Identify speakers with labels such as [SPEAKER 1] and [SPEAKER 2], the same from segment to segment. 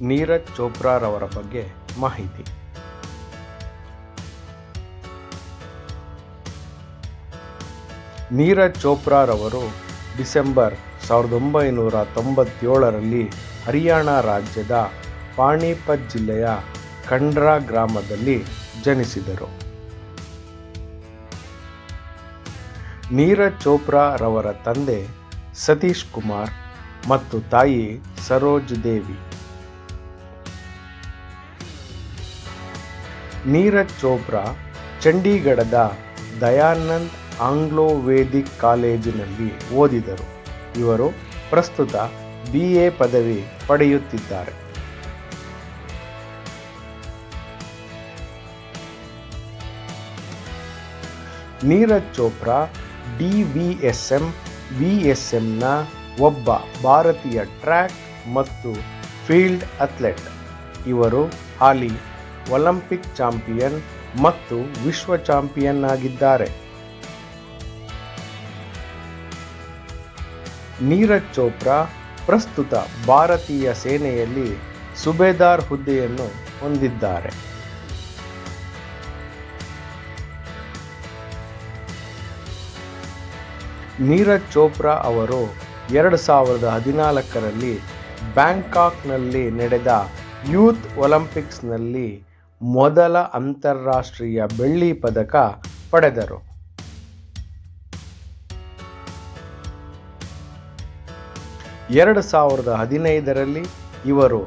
[SPEAKER 1] ನೀರಜ್ ಚೋಪ್ರಾರವರ ಬಗ್ಗೆ ಮಾಹಿತಿ. ನೀರಜ್ ಚೋಪ್ರಾರವರು ಡಿಸೆಂಬರ್ 1997ರಲ್ಲಿ ಹರಿಯಾಣ ರಾಜ್ಯದ ಪಾಣಿಪತ್ ಜಿಲ್ಲೆಯ ಖಂಡ್ರಾ ಗ್ರಾಮದಲ್ಲಿ ಜನಿಸಿದರು. ನೀರಜ್ ಚೋಪ್ರಾರವರ ತಂದೆ ಸತೀಶ್ ಕುಮಾರ್ ಮತ್ತು ತಾಯಿ ಸರೋಜ್ ದೇವಿ. ನೀರಜ್ ಚೋಪ್ರಾ ಚಂಡೀಗಢದ ದಯಾನಂದ್ ಆಂಗ್ಲೋ ವೇದಿಕ್ ಕಾಲೇಜಿನಲ್ಲಿ ಓದಿದರು. ಇವರು ಪ್ರಸ್ತುತ BA ಪದವಿ ಪಡೆಯುತ್ತಿದ್ದಾರೆ. ನೀರಜ್ ಚೋಪ್ರಾ VSMನ ಒಬ್ಬ ಭಾರತೀಯ ಟ್ರ್ಯಾಕ್ ಮತ್ತು ಫೀಲ್ಡ್ ಅಥ್ಲೆಟ್. ಇವರು ಹಾಲಿ ಒಲಿಂಪಿಕ್ ಚಾಂಪಿಯನ್ ಮತ್ತು ವಿಶ್ವ ಚಾಂಪಿಯನ್ ಆಗಿದ್ದಾರೆ. ನೀರಜ್ ಚೋಪ್ರಾ ಪ್ರಸ್ತುತ ಭಾರತೀಯ ಸೇನೆಯಲ್ಲಿ ಸುಬೇದಾರ್ ಹುದ್ದೆಯನ್ನು ಹೊಂದಿದ್ದಾರೆ. ನೀರಜ್ ಚೋಪ್ರಾ ಅವರು 2014ರಲ್ಲಿ ಬ್ಯಾಂಕಾಕ್ನಲ್ಲಿ ನಡೆದ ಯೂತ್ ಒಲಿಂಪಿಕ್ಸ್ನಲ್ಲಿ ಮೊದಲ ಅಂತಾರಾಷ್ಟ್ರೀಯ ಬೆಳ್ಳಿ ಪದಕ ಪಡೆದರು. 2015ರಲ್ಲಿ ಇವರು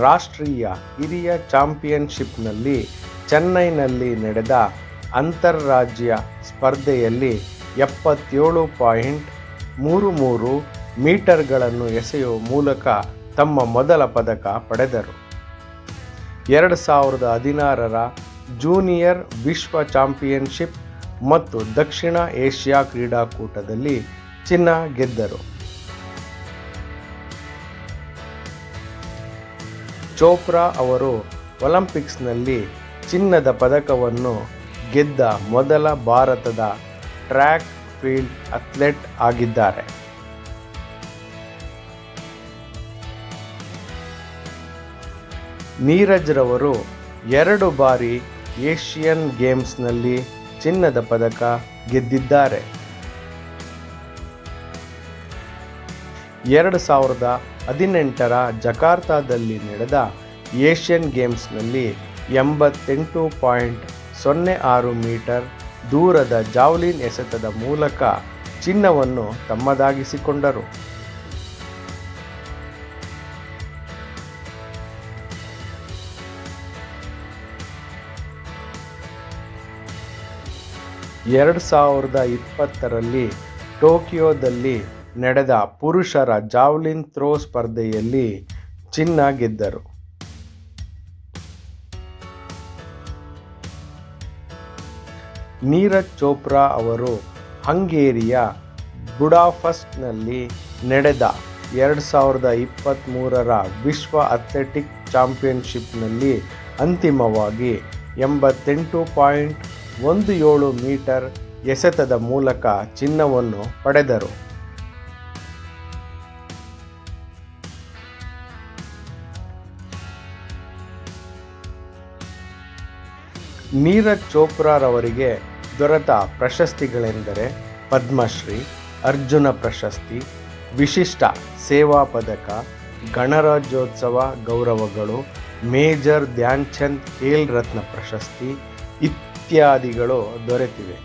[SPEAKER 1] ರಾಷ್ಟ್ರೀಯ ಹಿರಿಯ ಚಾಂಪಿಯನ್ಶಿಪ್ನಲ್ಲಿ ಚೆನ್ನೈನಲ್ಲಿ ನಡೆದ ಅಂತಾರಾಜ್ಯ ಸ್ಪರ್ಧೆಯಲ್ಲಿ 77.33 ಮೀಟರ್ಗಳನ್ನು ಎಸೆಯುವ ಮೂಲಕ ತಮ್ಮ ಮೊದಲ ಪದಕ ಪಡೆದರು. 2016ರ ಜೂನಿಯರ್ ವಿಶ್ವ ಚಾಂಪಿಯನ್ಶಿಪ್ ಮತ್ತು ದಕ್ಷಿಣ ಏಷ್ಯಾ ಕ್ರೀಡಾಕೂಟದಲ್ಲಿ ಚಿನ್ನ ಗೆದ್ದರು. ಚೋಪ್ರಾ ಅವರು ಒಲಿಂಪಿಕ್ಸ್ನಲ್ಲಿ ಚಿನ್ನದ ಪದಕವನ್ನು ಗೆದ್ದ ಮೊದಲ ಭಾರತದ ಟ್ರ್ಯಾಕ್ ಫೀಲ್ಡ್ ಅಥ್ಲೆಟ್ ಆಗಿದ್ದಾರೆ. ನೀರಜ್ ರವರು 2 ಬಾರಿ ಏಷ್ಯನ್ ಗೇಮ್ಸ್ನಲ್ಲಿ ಚಿನ್ನದ ಪದಕ ಗೆದ್ದಿದ್ದಾರೆ. 2018ರ ಜಕಾರ್ತಾದಲ್ಲಿ ನಡೆದ ಏಷ್ಯನ್ ಗೇಮ್ಸ್ನಲ್ಲಿ 88.06 ಮೀಟರ್ ದೂರದ ಜಾವ್ಲಿನ್ ಎಸೆತದ ಮೂಲಕ ಚಿನ್ನವನ್ನು ತಮ್ಮದಾಗಿಸಿಕೊಂಡರು. ಎರಡು 2020ರಲ್ಲಿ ಟೋಕಿಯೋದಲ್ಲಿ ನಡೆದ ಪುರುಷರ ಜಾವ್ಲಿನ್ ಥ್ರೋ ಸ್ಪರ್ಧೆಯಲ್ಲಿ ಚಿನ್ನ ಗೆದ್ದರು. ನೀರಜ್ ಚೋಪ್ರಾ ಅವರು ಹಂಗೇರಿಯ ಬುಡಾಪೆಸ್ಟ್ನಲ್ಲಿ ನಡೆದ 2023ರ ವಿಶ್ವ ಅಥ್ಲೆಟಿಕ್ ಚಾಂಪಿಯನ್ಶಿಪ್ನಲ್ಲಿ ಅಂತಿಮವಾಗಿ 88.17 ಮೀಟರ್ ಎಸೆತದ ಮೂಲಕ ಚಿನ್ನವನ್ನು ಪಡೆದರು. ನೀರಜ್ ಚೋಪ್ರಾರವರಿಗೆ ದೊರೆತ ಪ್ರಶಸ್ತಿಗಳೆಂದರೆ ಪದ್ಮಶ್ರೀ, ಅರ್ಜುನ ಪ್ರಶಸ್ತಿ, ವಿಶಿಷ್ಟ ಸೇವಾ ಪದಕ, ಗಣರಾಜ್ಯೋತ್ಸವ ಗೌರವಗಳು, ಮೇಜರ್ ಧ್ಯಾನ್ ಚಂದ್ ಖೇಲ್ ರತ್ನ ಪ್ರಶಸ್ತಿ ಇತ್ಯಾದಿಗಳು ದೊರೆತಿವೆ.